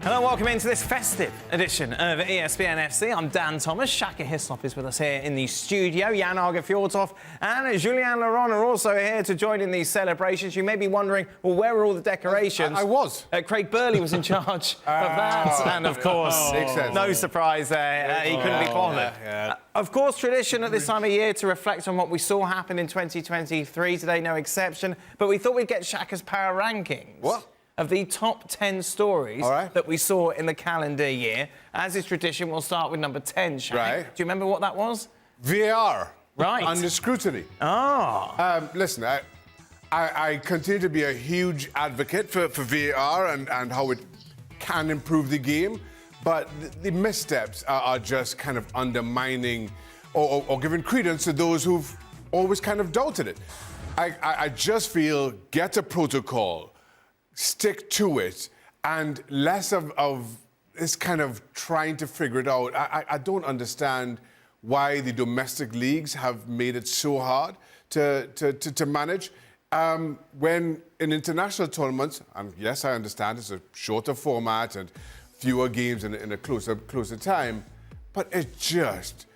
Hello, welcome into this festive edition of ESPN FC. I'm Dan Thomas. Shaka Hislop is with us here in the studio. Aage, Fjortoft and Julien are also here to join in these celebrations. You may be wondering, well, where are all the decorations? I was. Craig Burley was in charge of that. And, of course, no surprise there. He couldn't be bothered. Of course, tradition at this time of year to reflect on what we saw happen in 2023. Today, no exception. But we thought we'd get Shaka's Power Rankings. What? Of the top 10 stories that we saw in the calendar year. As is tradition, we'll start with number 10, Shaq. Right. Do you remember what that was? VAR. Right. Under scrutiny. Listen, I continue to be a huge advocate for VAR and how it can improve the game, but the missteps are just kind of undermining or giving credence to those who've always kind of doubted it. I just feel, get a protocol, stick to it, and less of this kind of trying to figure it out. I don't understand why the domestic leagues have made it so hard to manage. When in international tournaments, and yes, I understand it's a shorter format and fewer games in a closer time, but it just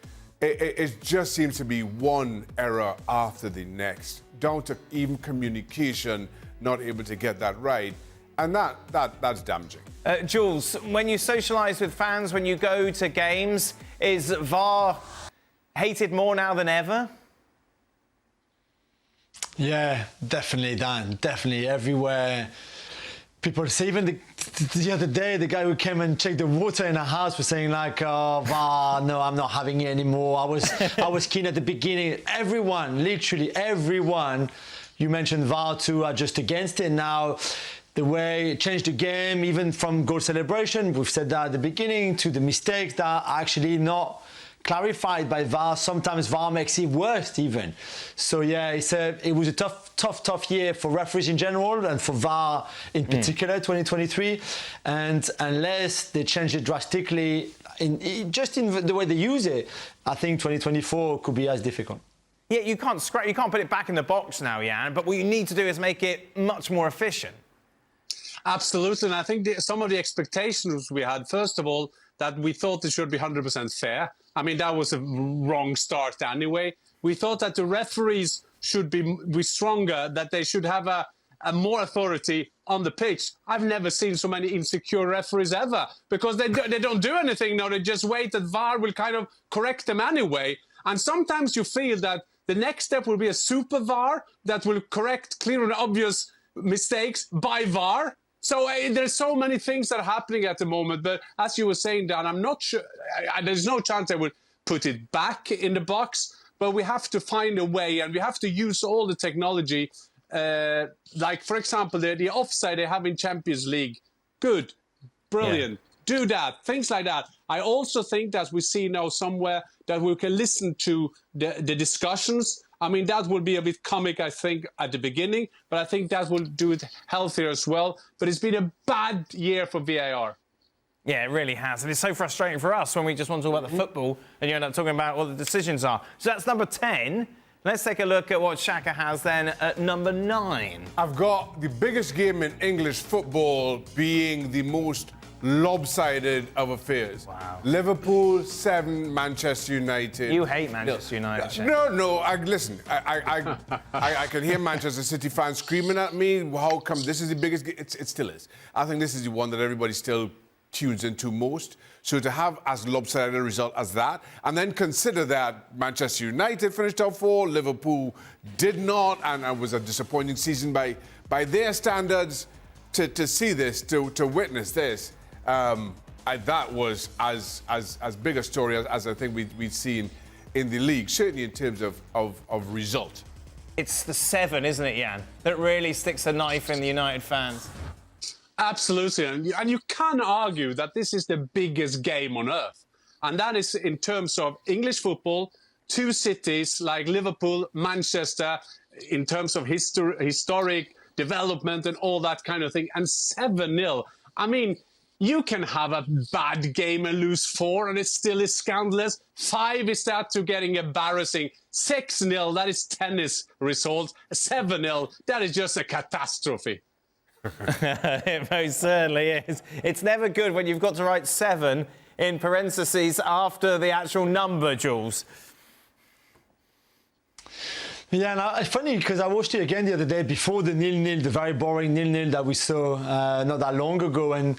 seems to be one error after the next, down to even communication, not able to get that right. And that's damaging. Jules, when you socialise with fans, when you go to games, is VAR hated more now than ever? Yeah, definitely, Dan. Definitely. Everywhere. People say, even the other day, the guy who came and checked the water in our house was saying like, oh, VAR, no, I'm not having it anymore. I was keen at the beginning. Everyone, literally everyone, you mentioned VAR too, are just against it now. The way it changed the game, even from goal celebration, we've said that at the beginning, to the mistakes that are actually not clarified by VAR. Sometimes VAR makes it worse even. So yeah, it was a tough year for referees in general and for VAR in particular, 2023. And unless they change it drastically, in the way they use it, I think 2024 could be as difficult. Yeah, you can't put it back in the box now, Jan, but what you need to do is make it much more efficient. Absolutely, and I think some of the expectations we had, first of all, that we thought it should be 100% fair. I mean, that was a wrong start anyway. We thought that the referees should be stronger, that they should have a more authority on the pitch. I've never seen so many insecure referees ever, because they don't do anything now. They just wait that VAR will kind of correct them anyway. And sometimes you feel that the next step will be a super VAR that will correct clear and obvious mistakes by VAR. So there's so many things that are happening at the moment. But as you were saying, Dan, I'm not sure. There's no chance I would put it back in the box. But we have to find a way, and we have to use all the technology. Like, for example, the offside they have in Champions League. Good. Brilliant. Yeah. Do that. Things like that. I also think that we see now somewhere that we can listen to the discussions. I mean, that will be a bit comic, I think, at the beginning, but I think that will do it healthier as well. But it's been a bad year for VAR. Yeah, it really has. And it's so frustrating for us when we just want to talk about the football and you end up talking about what the decisions are. So that's number 10. Let's take a look at what Shaka has then at number 9. I've got the biggest game in English football being the most lopsided of affairs. Wow. Liverpool 7, Manchester United. You hate Manchester United. No. Listen, I can hear Manchester City fans screaming at me. How come this is the biggest game? It still is. I think this is the one that everybody still tunes into most. So to have as lopsided a result as that, and then consider that Manchester United finished top 4, Liverpool did not, and it was a disappointing season by their standards. To see this, to witness this, that was as big a story as I think we'd seen in the league, certainly in terms of result. It's the 7, isn't it, Jan, that really sticks a knife in the United fans? Absolutely, and you can argue that this is the biggest game on earth. And that is in terms of English football, two cities like Liverpool, Manchester, in terms of historic development and all that kind of thing, and 7-0. I mean, you can have a bad game and lose 4, and it still is scandalous. 5 is that to getting embarrassing. 6-0, that is tennis result. 7-0, that is just a catastrophe. It most certainly is. It's never good when you've got to write 7 in parentheses after the actual number, Jules. Yeah, and it's funny because I watched it again the other day before the 0-0, the very boring 0-0 that we saw not that long ago. And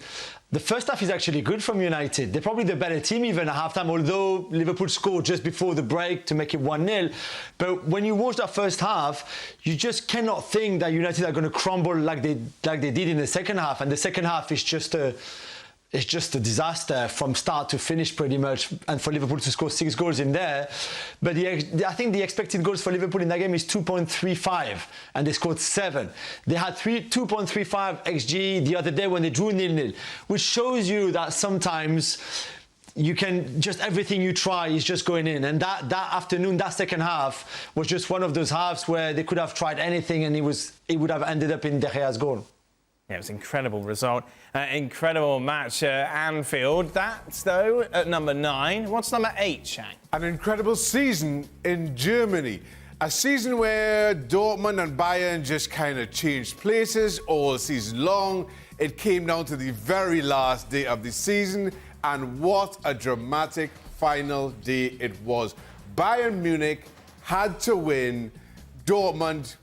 the first half is actually good from United. They're probably the better team even at halftime, although Liverpool scored just before the break to make it 1-0. But when you watch that first half, you just cannot think that United are going to crumble like they did in the second half. And the second half is just a disaster from start to finish pretty much, and for Liverpool to score 6 goals in there. But I think the expected goals for Liverpool in that game is 2.35, and they scored 7. They had 2.35 XG the other day when they drew 0-0, which shows you that sometimes you can just everything you try is just going in. And that afternoon, that second half was just one of those halves where they could have tried anything and it would have ended up in De Gea's goal. Yeah, it was an incredible result. Incredible match at Anfield. That's, though, at number 9. What's number 8, Shaq? An incredible season in Germany. A season where Dortmund and Bayern just kind of changed places all season long. It came down to the very last day of the season, and what a dramatic final day it was. Bayern Munich had to win. Dortmund,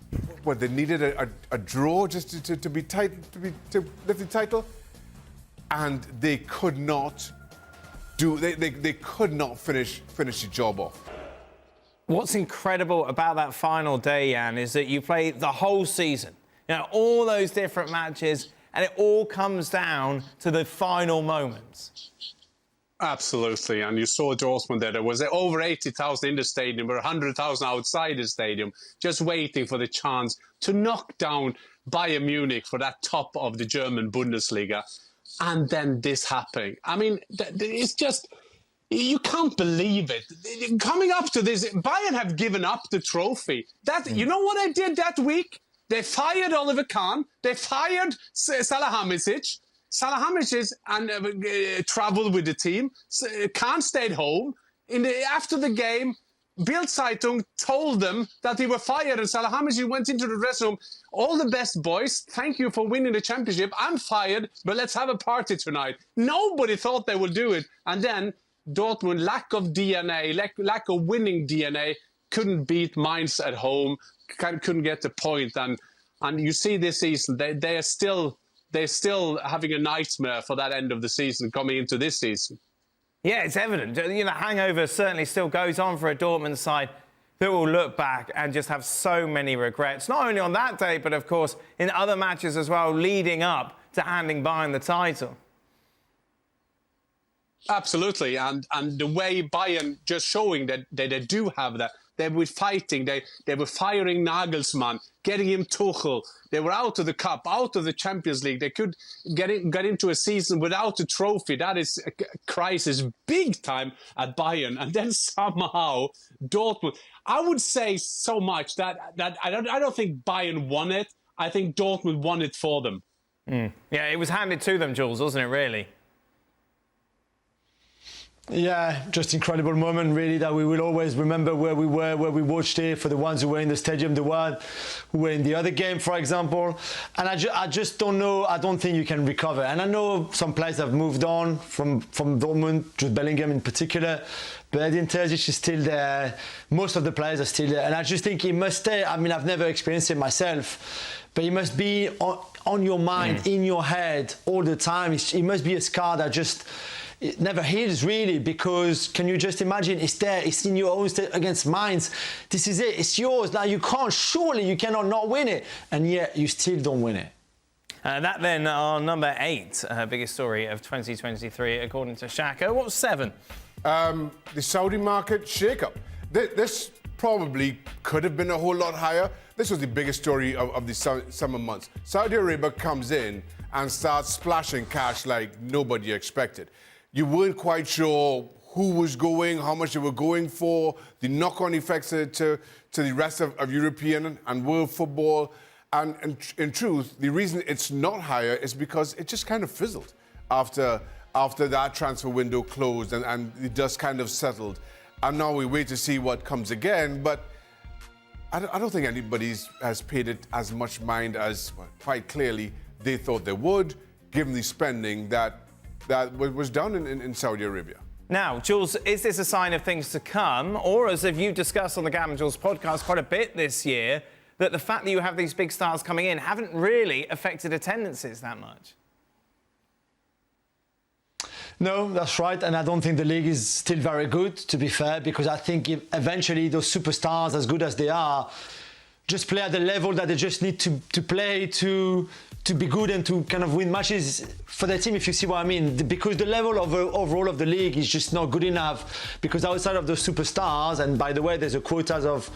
they needed a draw just to be tight, to lift the title, and they could not they could not finish the job off. What's incredible about that final day, Jan, is that you play the whole season. You know, all those different matches, and it all comes down to the final moments. Absolutely, and you saw Dortmund there. There was over 80,000 in the stadium, or 100,000 outside the stadium, just waiting for the chance to knock down Bayern Munich for that top of the German Bundesliga. And then this happening. I mean, it's just, you can't believe it. Coming up to this, Bayern have given up the trophy. You know what I did that week? They fired Oliver Kahn. They fired Salihamidzic. Salihamidzic and traveled with the team. Kahn stayed home. After the game, Bild Zeitung told them that they were fired, and Salihamidzic went into the dressing room. All the best, boys. Thank you for winning the championship. I'm fired, but let's have a party tonight. Nobody thought they would do it. And then Dortmund, lack of DNA, lack of winning DNA, couldn't beat Mainz at home, couldn't get the point. And you see this season, they're still having a nightmare for that end of the season coming into this season. Yeah, it's evident. You know, hangover certainly still goes on for a Dortmund side that will look back and just have so many regrets, not only on that day, but of course in other matches as well, leading up to handing Bayern the title. Absolutely, and the way Bayern just showing that they do have that. They were fighting. They were firing Nagelsmann, getting him Tuchel. They were out of the cup, out of the Champions League. They could get into a season without a trophy. That is a crisis, big time at Bayern. And then somehow Dortmund. I would say so much that I don't think Bayern won it. I think Dortmund won it for them. Yeah, it was handed to them, Jules, wasn't it? Really. Yeah, just incredible moment, really, that we will always remember where we were, where we watched it, for the ones who were in the stadium, the ones who were in the other game, for example. And I just don't know, I don't think you can recover. And I know some players have moved on from Dortmund, Jude Bellingham in particular, but Edin Terzic is still there. Most of the players are still there. And I just think he must stay. I mean, I've never experienced it myself, but he must be on your mind, in your head all the time. It must be a scar that just... It never heals, really, because can you just imagine, it's there, it's in your own state against Mainz. This is it, it's yours. Now you cannot not win it, and yet you still don't win it. That then, our number 8, biggest story of 2023, according to Shaka. What's 7? The Saudi market shake-up. This probably could have been a whole lot higher. This was the biggest story of the summer months. Saudi Arabia comes in and starts splashing cash like nobody expected. You weren't quite sure who was going, how much they were going for, the knock-on effects to the rest of European and world football. And in truth, the reason it's not higher is because it just kind of fizzled after that transfer window closed and the dust kind of settled. And now we wait to see what comes again. But I don't think anybody has paid it as much mind as, quite clearly, they thought they would, given the spending that was done in Saudi Arabia. Now, Jules, is this a sign of things to come, or as you discussed on the Gavin Jules podcast quite a bit this year, that the fact that you have these big stars coming in haven't really affected attendances that much? No, that's right. And I don't think the league is still very good, to be fair, because I think eventually those superstars, as good as they are, just play at the level that they just need to play to be good and to kind of win matches for their team, if you see what I mean. Because the level of overall of the league is just not good enough, because outside of those superstars, and by the way, there's a quotas of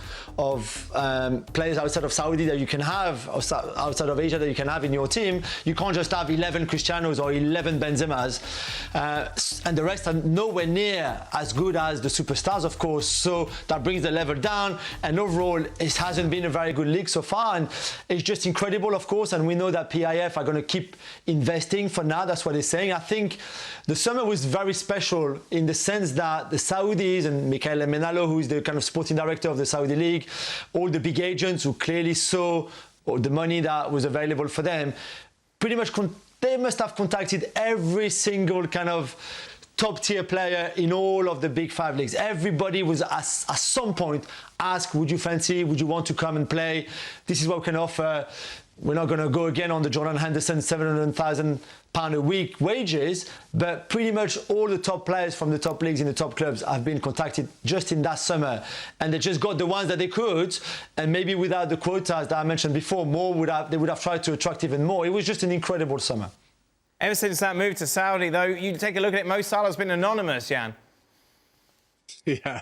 players outside of Saudi that you can have, outside of Asia that you can have in your team. You can't just have 11 Cristianos or 11 Benzemas, and the rest are nowhere near as good as the superstars, of course. So that brings the level down, and overall it hasn't been a very good league so far, and it's just incredible, of course. And we know that PIF are going to keep investing for now. That's what they're saying. I think the summer was very special in the sense that the Saudis and Michael Menalo, who is the kind of sporting director of the Saudi League, all the big agents who clearly saw the money that was available for them, pretty much they must have contacted every single kind of top-tier player in all of the big 5 leagues. Everybody was at some point asked, would you fancy, would you want to come and play? This is what we can offer. We're not going to go again on the Jordan Henderson £700,000 a week wages, but pretty much all the top players from the top leagues in the top clubs have been contacted just in that summer, and they just got the ones that they could. And maybe without the quotas that I mentioned before, they would have tried to attract even more. It was just an incredible summer. Ever since that move to Saudi, though, you take a look at it, Mo Salah's been anonymous, Jan. Yeah,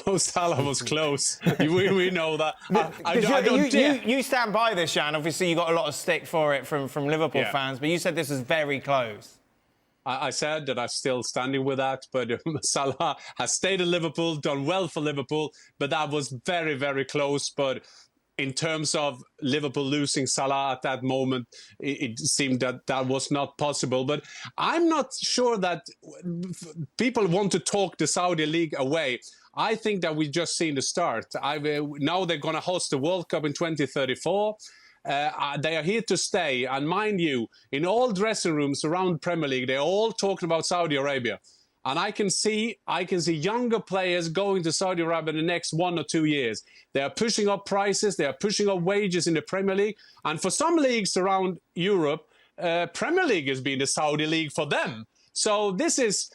Mo Salah was close. we know that. You stand by this, Jan. Obviously, you got a lot of stick for it from Liverpool fans, but you said this was very close. I said that I'm still standing with that, but Salah has stayed at Liverpool, done well for Liverpool, but that was very, very close. But in terms of Liverpool losing Salah at that moment, it seemed that was not possible. But I'm not sure that people want to talk the Saudi League away. I think that we've just seen the start. Now they're going to host the World Cup in 2034. They are here to stay. And mind you, in all dressing rooms around Premier League, they're all talking about Saudi Arabia. And I can see younger players going to Saudi Arabia in the next 1 or 2 years. They are pushing up prices. They are pushing up wages in the Premier League. And for some leagues around Europe, Premier League has been the Saudi League for them. So this is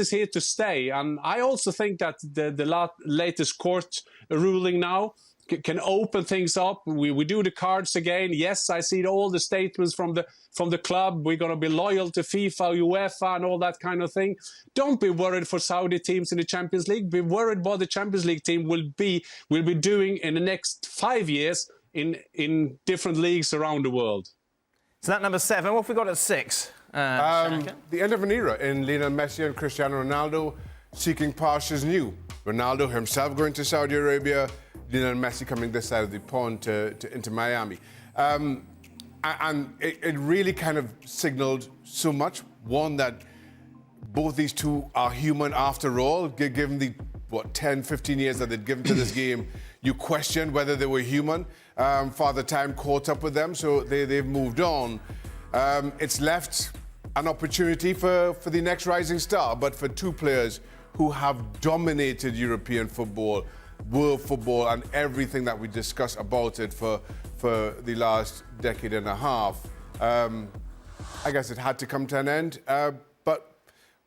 here to stay. And I also think that the latest court ruling now can open things up. We do the cards again. Yes, I see all the statements from the club. We're going to be loyal to FIFA, UEFA, and all that kind of thing. Don't be worried for Saudi teams in the Champions League. Be worried what the Champions League team will be doing in the next 5 years in different leagues around the world. So that number 7. What have we got at 6? The end of an era in Lionel Messi and Cristiano Ronaldo seeking pastures new. Ronaldo himself going to Saudi Arabia, Lionel Messi coming this side of the pond into Miami. And it really kind of signaled so much. One, that both these two are human after all. Given the, 10, 15 years that they'd given to this game, you questioned whether they were human. Father Time caught up with them, so they've moved on. It's left an opportunity for the next rising star, but for two players who have dominated European football, world football, and everything that we discuss about it for the last decade and a half. I guess it had to come to an end, but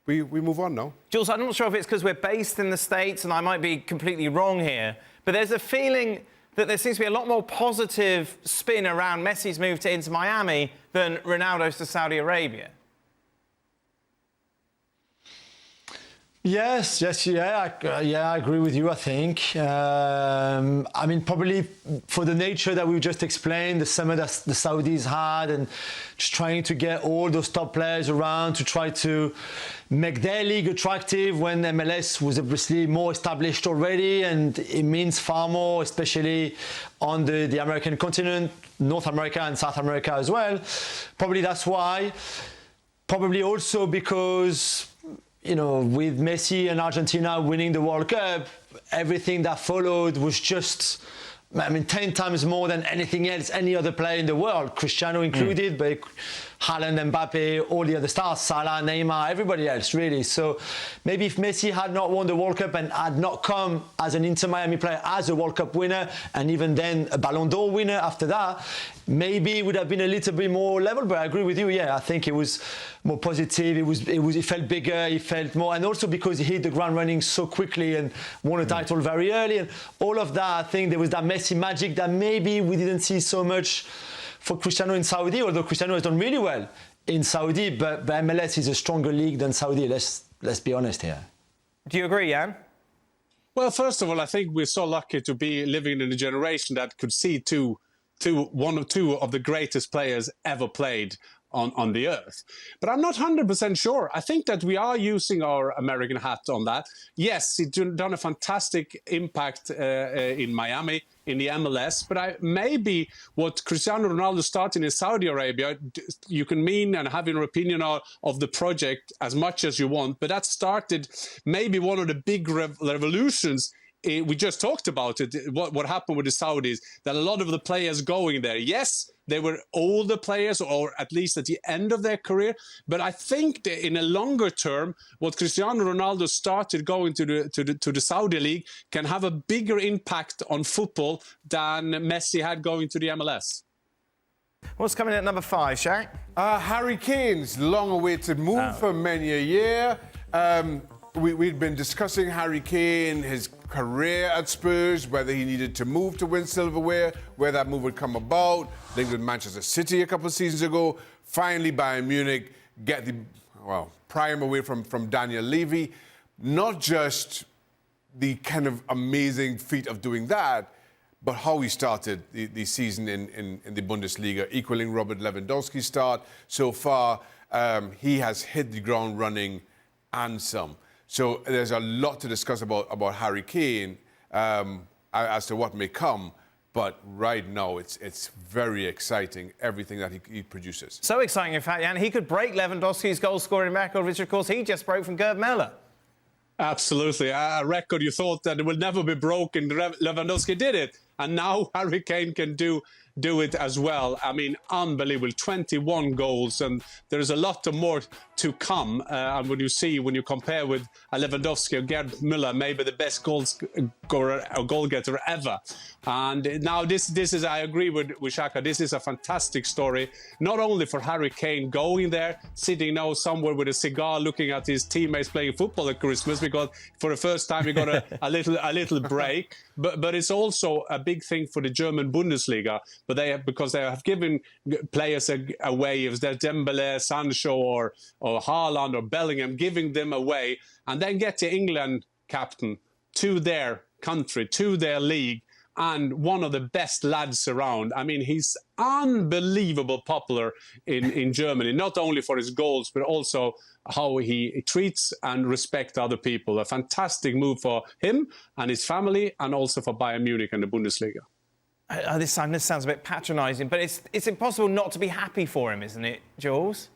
we move on now. Jules, I'm not sure if it's because we're based in the States, and I might be completely wrong here, but there's a feeling that there seems to be a lot more positive spin around Messi's move to Inter Miami than Ronaldo's to Saudi Arabia. Yes, I agree with you, I think. I mean, probably for the nature that we just explained, the summer that the Saudis had, and just trying to get all those top players around to try to make their league attractive when MLS was obviously more established already, and it means far more, especially on the American continent, North America and South America as well. Probably that's why. Probably also because, you know, with Messi and Argentina winning the World Cup, everything that followed was just I mean, 10 times more than anything else, any other player in the world, Cristiano included, but Haaland, Mbappe, all the other stars, Salah, Neymar, everybody else, really. So maybe if Messi had not won the World Cup and had not come as an Inter Miami player, as a World Cup winner, and even then a Ballon d'Or winner after that, maybe it would have been a little bit more level. But I agree with you, yeah, I think it was more positive, it felt bigger, it felt more, and also because he hit the ground running so quickly and won a title very early, and all of that, I think there was that Messi magic that maybe we didn't see so much for Cristiano in Saudi, although Cristiano has done really well in Saudi, but MLS is a stronger league than Saudi, let's be honest here. Do you agree, Jan? Well, first of all, I think we're so lucky to be living in a generation that could see one or two of the greatest players ever played on the earth. But I'm not 100% sure. I think that we are using our American hat on that. Yes, he's done a fantastic impact in Miami, in the MLS, but maybe what Cristiano Ronaldo started in Saudi Arabia, you can mean and have your opinion of the project as much as you want, but that started maybe one of the big revolutions. We just talked about it, what happened with the Saudis, that a lot of the players going there, yes, they were older players, or at least at the end of their career. But I think that in a longer term, what Cristiano Ronaldo started going to the Saudi League can have a bigger impact on football than Messi had going to the MLS. What's coming at number 5, Shaq? Harry Kane's long-awaited move for many a year. We'd been discussing Harry Kane, his career at Spurs, whether he needed to move to win silverware, where that move would come about. Linked with Manchester City a couple of seasons ago. Finally, Bayern Munich get the prime away from Daniel Levy. Not just the kind of amazing feat of doing that, but how he started the season in the Bundesliga, equaling Robert Lewandowski's start. So far, he has hit the ground running and some. So there's a lot to discuss about Harry Kane as to what may come. But right now, it's very exciting, everything that he produces. So exciting, in fact, Jan, he could break Lewandowski's goal-scoring record, which, of course, he just broke from Gerd Müller. Absolutely. A record you thought that it will never be broken. Lewandowski did it. And now Harry Kane can do it as well. I mean, unbelievable. 21 goals, and there's a lot more to come. And when you compare with Lewandowski or Gerd Müller, maybe the best goal-getter ever. And now this is, I agree with Shaka, this is a fantastic story. Not only for Harry Kane going there, sitting now somewhere with a cigar, looking at his teammates playing football at Christmas, because for the first time he got a little break. But it's also a big thing for the German Bundesliga. But because they have given players away, if they're Dembele, Sancho, or Haaland or Bellingham, giving them away, and then get the England captain to their country, to their league, and one of the best lads around. I mean, he's unbelievable popular in Germany, not only for his goals, but also how he treats and respects other people. A fantastic move for him and his family, and also for Bayern Munich and the Bundesliga. This sounds a bit patronising, but it's impossible not to be happy for him, isn't it, Jules?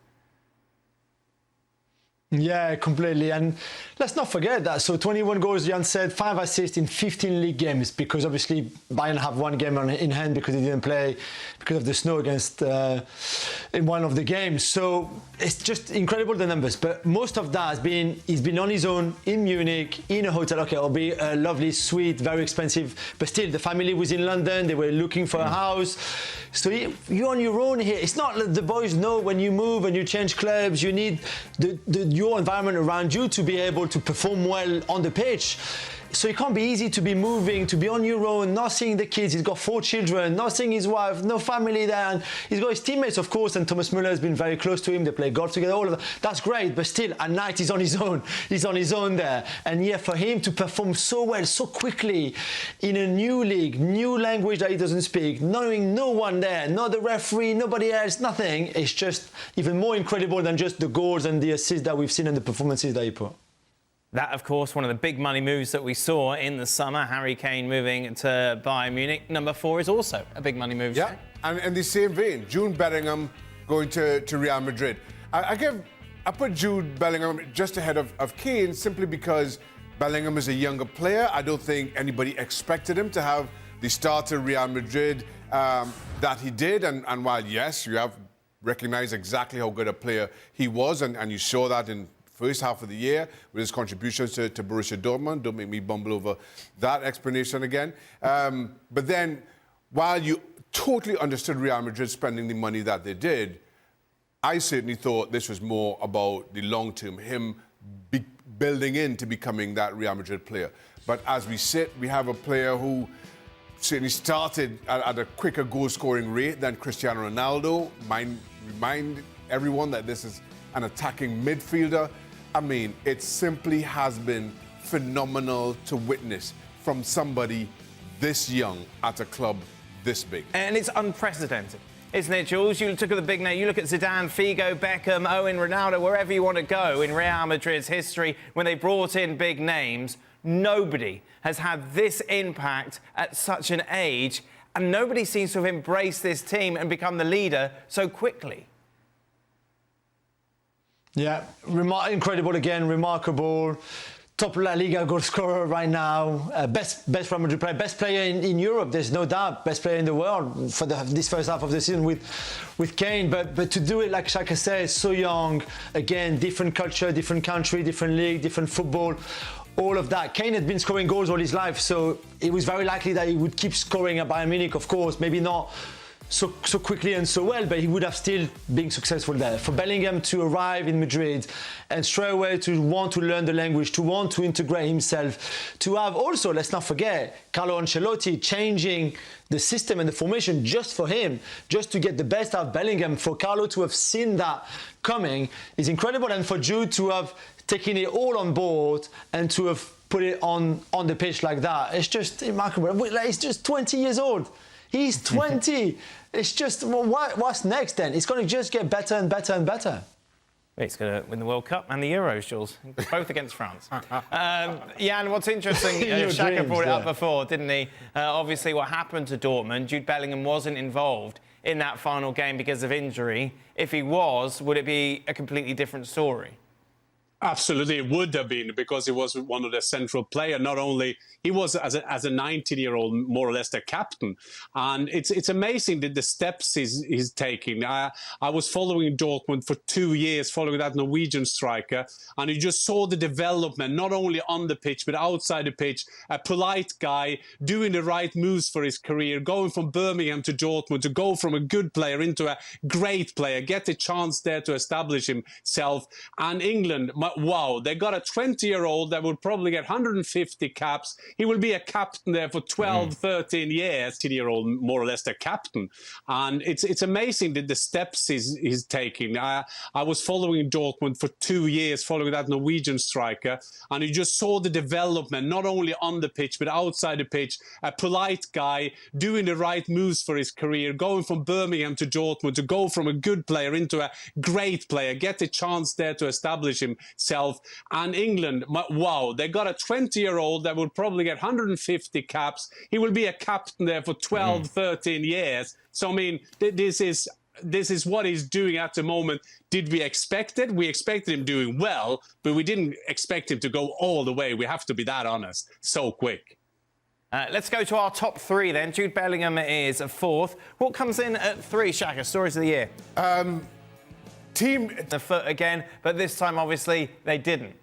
Yeah, completely. And let's not forget that. So 21 goals, Jan said, 5 assists in 15 league games, because obviously Bayern have one game in hand because he didn't play because of the snow against in one of the games. So it's just incredible, the numbers. But most of that he's been on his own in Munich, in a hotel. Okay, it'll be a lovely suite, very expensive, but still the family was in London. They were looking for a house. So you're on your own here. It's not like the boys know when you move and you change clubs, you need your environment around you to be able to perform well on the pitch. So it can't be easy to be moving, to be on your own, not seeing the kids. He's got 4 children, not seeing his wife, no family there. And he's got his teammates, of course, and Thomas Müller has been very close to him. They play golf together, all of that. That's great, but still, at night, he's on his own. He's on his own there. And yeah, for him to perform so well, so quickly, in a new league, new language that he doesn't speak, knowing no one there, not the referee, nobody else, nothing, it's just even more incredible than just the goals and the assists that we've seen and the performances that he put. That, of course, one of the big money moves that we saw in the summer, Harry Kane moving to Bayern Munich. Number 4 is also a big money move. Yeah, and in the same vein, Jude Bellingham going to Real Madrid. I put Jude Bellingham just ahead of Kane simply because Bellingham is a younger player. I don't think anybody expected him to have the start at Real Madrid that he did. And while, yes, you have recognized exactly how good a player he was, and you saw that in first half of the year with his contributions to Borussia Dortmund. Don't make me bumble over that explanation again. But then, while you totally understood Real Madrid spending the money that they did, I certainly thought this was more about the long term, him building into becoming that Real Madrid player. But as we sit, we have a player who certainly started at a quicker goal-scoring rate than Cristiano Ronaldo. Remind everyone that this is an attacking midfielder. I mean, it simply has been phenomenal to witness from somebody this young at a club this big. And it's unprecedented, isn't it, Jules? You look at the big name, you look at Zidane, Figo, Beckham, Owen, Ronaldo, wherever you want to go in Real Madrid's history, when they brought in big names, nobody has had this impact at such an age, and nobody seems to have embraced this team and become the leader so quickly. Yeah, incredible again, remarkable. Top La Liga goal scorer right now, best Real Madrid player, best player in Europe. There's no doubt, best player in the world for this first half of the season with Kane. But to do it like Shaka says, so young, again, different culture, different country, different league, different football. All of that. Kane had been scoring goals all his life, so it was very likely that he would keep scoring at Bayern Munich. Of course, maybe not so quickly and so well, but he would have still been successful there. For Bellingham to arrive in Madrid and straight away to want to learn the language, to want to integrate himself, to have also, let's not forget, Carlo Ancelotti changing the system and the formation just for him, just to get the best out of Bellingham. For Carlo to have seen that coming is incredible, and for Jude to have taken it all on board and to have put it on the pitch like that, it's just remarkable. He's just 20 years old. He's 20. It's just, well, what's next then? It's going to just get better and better and better. He's going to win the World Cup and the Euros, Jules, both against France. Jan, what's interesting, Shaka brought it up before, didn't he? Obviously, what happened to Dortmund, Jude Bellingham wasn't involved in that final game because of injury. If he was, would it be a completely different story? Absolutely, it would have been, because he was one of the central players. Not only he was as a 19-year-old more or less the captain, and it's amazing that the steps he's taking. I was following Dortmund for 2 years, following that Norwegian striker, and you just saw the development not only on the pitch but outside the pitch. A polite guy doing the right moves for his career, going from Birmingham to Dortmund, to go from a good player into a great player, get a chance there to establish himself. And England, wow, they got a 20-year-old that will probably get 150 caps. He will be a captain there for 12, 13 years. 10-year-old, more or less, the captain. And it's amazing that the steps he's taking. I was following Dortmund for 2 years, following that Norwegian striker, and you just saw the development not only on the pitch but outside the pitch. A polite guy doing the right moves for his career, going from Birmingham to Dortmund, to go from a good player into a great player, get a chance there to establish himself. And England, wow, they got a 20-year-old that will probably get 150 caps. He will be a captain there for 12, 13 years. So, I mean, this is what he's doing at the moment. Did we expect it? We expected him doing well, but we didn't expect him to go all the way. We have to be that honest. So quick. Let's go to our top three then. Jude Bellingham is a fourth. What comes in at three, Shaka? Stories of the year? Team... The foot again, but this time, obviously, they didn't.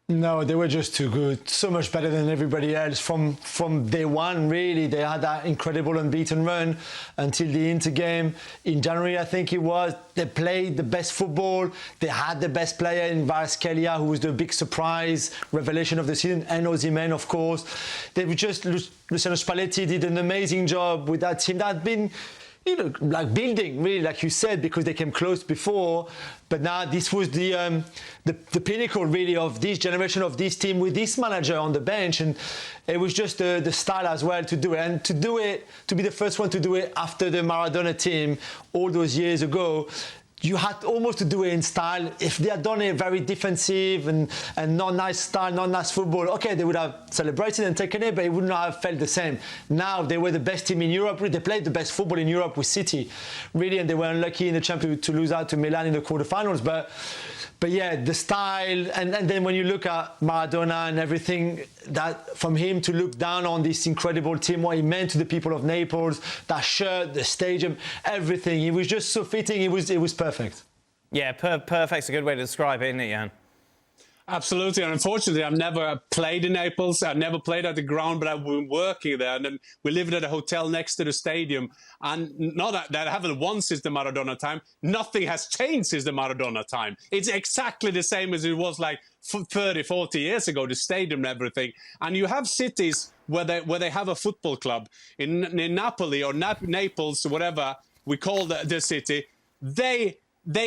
No, they were just too good. So much better than everybody else. From day one, really, they had that incredible unbeaten run until the Inter game in January, I think it was. They played the best football. They had the best player in Kvaratskhelia, who was the big surprise, revelation of the season, and Osimhen, of course. They were just... Luciano Spalletti did an amazing job with that team that had been... like building, really, like you said, because they came close before. But now this was the pinnacle, really, of this generation, of this team with this manager on the bench. And it was just the style as well to do it. And to be the first one to do it after the Maradona team all those years ago, you had almost to do it in style. If they had done it very defensive and not nice style, not nice football, okay, they would have celebrated and taken it, but it would not have felt the same. Now they were the best team in Europe. They played the best football in Europe with City, really, and they were unlucky in the Champions to lose out to Milan in the quarterfinals. But yeah, the style, and then when you look at Maradona and everything, that from him to look down on this incredible team, what he meant to the people of Naples, that shirt, the stadium, everything. It was just so fitting. It was perfect. Yeah, perfect's a good way to describe it, isn't it, Jan? Absolutely, and unfortunately, I've never played in Naples. I've never played at the ground, but I've been working there. And then we lived at a hotel next to the stadium. And not that I haven't won since the Maradona time. Nothing has changed since the Maradona time. It's exactly the same as it was like 30, 40 years ago, the stadium and everything. And you have cities where they have a football club. In Napoli or Naples, whatever we call the city, they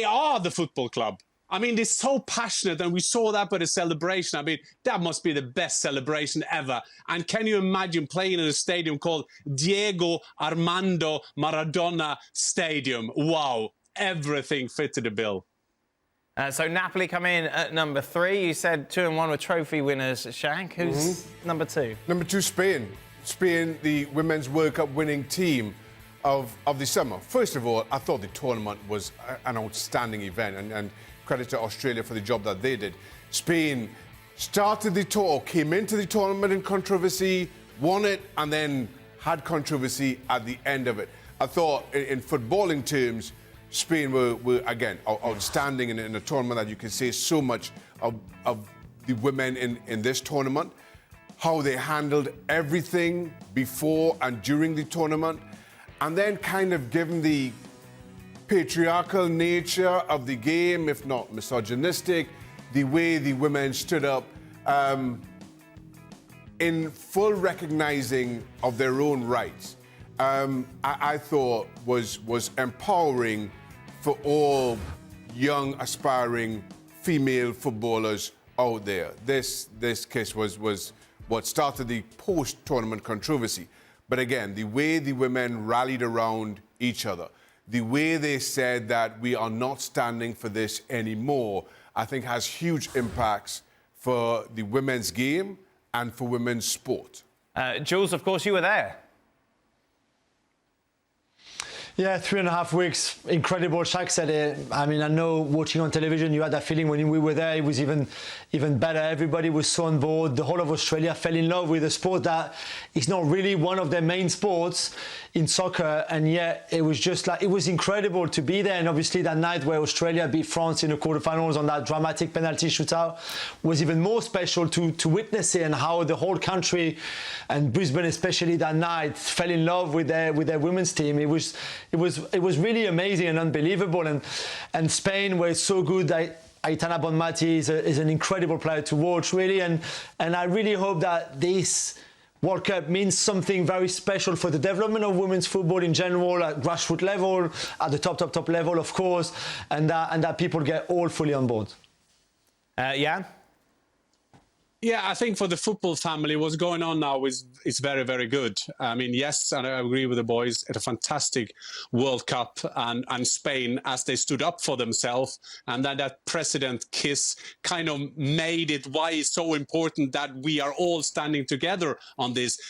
are the football club. I mean, they're so passionate, and we saw that by the celebration. I mean, that must be the best celebration ever. And can you imagine playing in a stadium called Diego Armando Maradona Stadium? Wow, everything fit to the bill. So Napoli come in at number 3. You said 2 and 1 were trophy winners, Shaq. Who's number 2? Number 2, Spain. Spain, the Women's World Cup winning team of the summer. First of all, I thought the tournament was an outstanding event, and credit to Australia for the job that they did. Spain started the tour, came into the tournament in controversy, won it, and then had controversy at the end of it. I thought, in footballing terms, Spain were again, outstanding in a tournament that you can say so much of the women in this tournament, how they handled everything before and during the tournament, and then kind of given the patriarchal nature of the game, if not misogynistic, the way the women stood up in full recognizing of their own rights, I thought was empowering for all young, aspiring female footballers out there. This case was what started the post-tournament controversy. But again, the way the women rallied around each other, the way they said that we are not standing for this anymore, I think has huge impacts for the women's game and for women's sport. Jules, of course, you were there. Yeah, 3.5 weeks, incredible. Shaq said it. I mean, I know watching on television, you had that feeling when we were there. It was even better. Everybody was so on board. The whole of Australia fell in love with a sport that is not really one of their main sports in soccer, and yet it was just like, it was incredible to be there. And obviously that night where Australia beat France in the quarterfinals on that dramatic penalty shootout was even more special to witness it, and how the whole country, and Brisbane especially that night, fell in love with their women's team. It was really amazing and unbelievable, and Spain were so good. Aitana Bonmati is an incredible player to watch, really, and I really hope that this World Cup means something very special for the development of women's football in general, at grassroots level, at the top level, of course, and that people get all fully on board. Jan? Yeah, I think for the football family, what's going on now is very, very good. I mean, yes, and I agree with the boys, at a fantastic World Cup, and Spain, as they stood up for themselves, and then that president kiss kind of made it why it's so important that we are all standing together on this,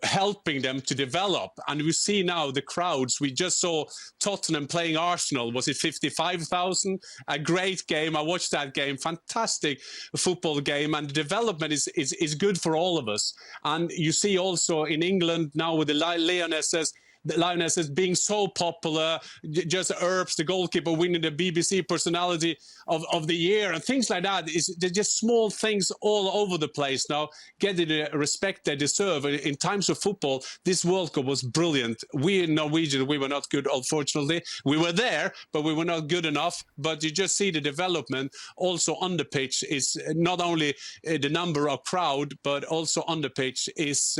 helping them to develop. And we see now the crowds. We just saw Tottenham playing Arsenal. Was it 55,000? A great game. I watched that game. Fantastic football game. And the development is good for all of us. And you see also in England now with the Lionesses being so popular, just Earps, the goalkeeper, winning the BBC Personality of the Year, and things like that. They're just small things all over the place now, getting the respect they deserve. In times of football, this World Cup was brilliant. We in Norwegian, we were not good, unfortunately. We were there, but we were not good enough. But you just see the development also on the pitch is not only the number of crowd, but also on the pitch is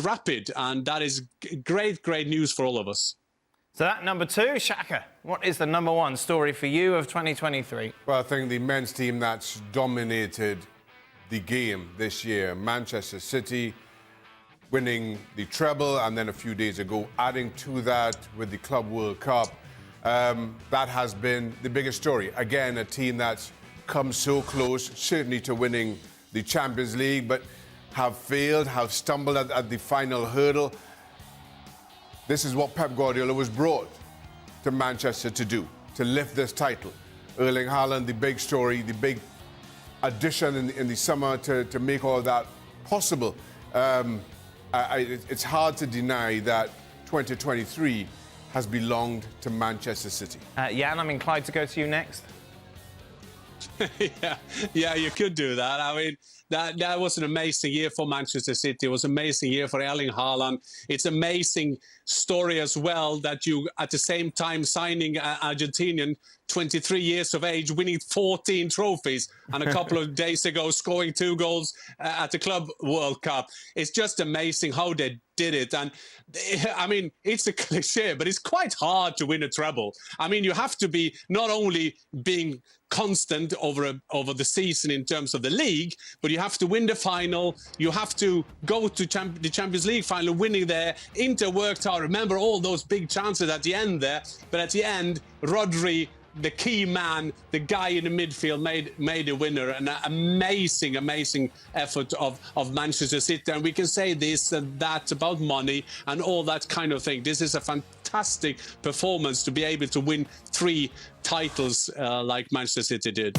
rapid, and that is great news for all of us. So that number 2, Shaka, what is the number 1 story for you of 2023? Well, I think the men's team that's dominated the game this year, Manchester City winning the treble, and then a few days ago adding to that with the Club World Cup. That has been the biggest story. Again, a team that's come so close, certainly to winning the Champions League, but have failed, have stumbled at the final hurdle. This is what Pep Guardiola was brought to Manchester to do, to lift this title. Erling Haaland, the big story, the big addition in the summer to make all that possible. It's hard to deny that 2023 has belonged to Manchester City. Jan, I'm inclined to go to you next. yeah, you could do that. I mean, that was an amazing year for Manchester City. It was an amazing year for Erling Haaland. It's an amazing story as well that you, at the same time, signing an Argentinian, 23 years of age, winning 14 trophies, and a couple of days ago scoring 2 goals at the Club World Cup. It's just amazing how they did it. And I mean, it's a cliche, but it's quite hard to win a treble. I mean, you have to be not only being constant over the season in terms of the league, but you have to win the final. You have to go to the Champions League final, winning there. Inter worked hard. Remember all those big chances at the end there. But at the end, Rodri, the key man, the guy in the midfield, made a winner. An amazing effort of Manchester City. And we can say this and that about money and all that kind of thing. This is a fantastic performance to be able to win 3 titles like Manchester City did.